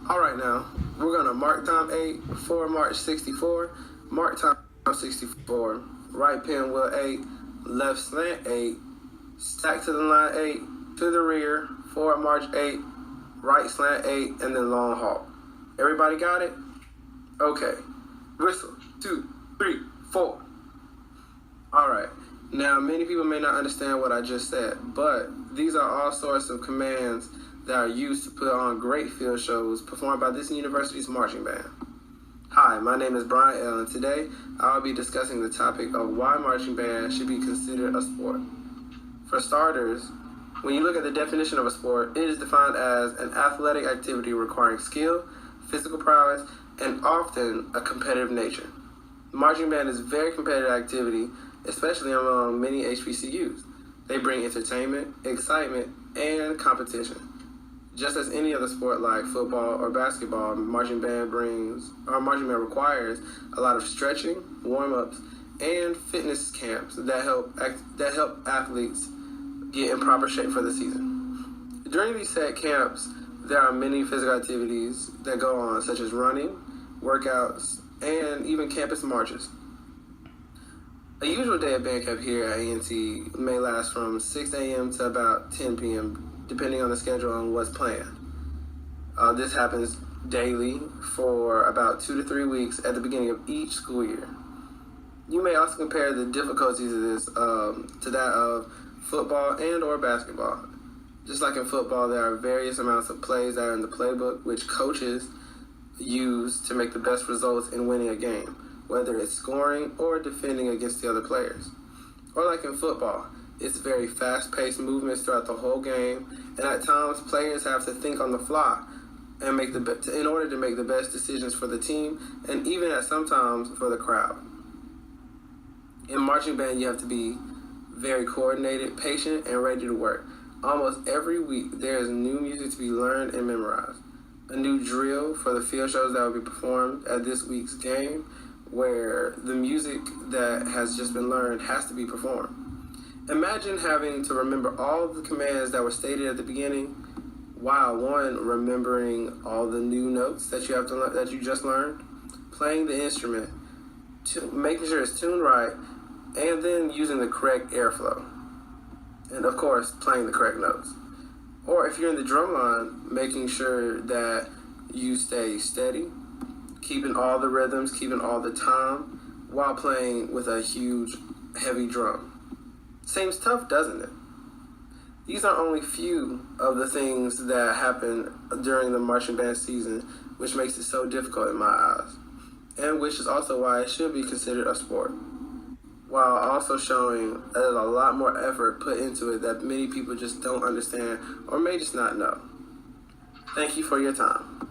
All right, now we're gonna mark time 8, 4 march 64, mark time 64, right pinwheel 8, left slant 8, stack to the line 8, to the rear, forward march 8, right slant 8, and then long halt. Everybody got it? Okay. Whistle, 2, 3, 4. All right. Now, many people may not understand what I just said, but these are all sorts of commands that are used to put on great field shows performed by this university's marching band. Hi, my name is Brian L., and today I'll be discussing the topic of why marching band should be considered a sport. For starters, when you look at the definition of a sport, it is defined as an athletic activity requiring skill, physical prowess, and often a competitive nature. Marching band is a very competitive activity, especially among many HBCUs. They bring entertainment, excitement, and competition. Just as any other sport like football or basketball, marching band requires a lot of stretching, warm-ups, and fitness camps that help athletes get in proper shape for the season. During these set camps, there are many physical activities that go on, such as running, workouts, and even campus marches. A usual day at band camp here at A&T may last from 6 a.m. to about 10 p.m., depending on the schedule and what's planned. This happens daily for about 2 to 3 weeks at the beginning of each school year. You may also compare the difficulties of this to that of football and or basketball. Just like in football, there are various amounts of plays that are in the playbook which coaches use to make the best results in winning a game, whether it's scoring or defending against the other players. Or like in football, it's very fast-paced movements throughout the whole game, and at times players have to think on the fly and in order to make the best decisions for the team and even at sometimes for the crowd. In marching band, you have to be very coordinated, patient, and ready to work. Almost every week, there is new music to be learned and memorized. A new drill for the field shows that will be performed at this week's game, where the music that has just been learned has to be performed. Imagine having to remember all the commands that were stated at the beginning, while remembering all the new notes that you just learned, playing the instrument, making sure it's tuned right, and then using the correct airflow, and of course playing the correct notes. Or if you're in the drum line, making sure that you stay steady, keeping all the rhythms, keeping all the time, while playing with a huge, heavy drum. Seems tough, doesn't it? These are only few of the things that happen during the marching band season, which makes it so difficult in my eyes, and which is also why it should be considered a sport, while also showing there's a lot more effort put into it that many people just don't understand or may just not know. Thank you for your time.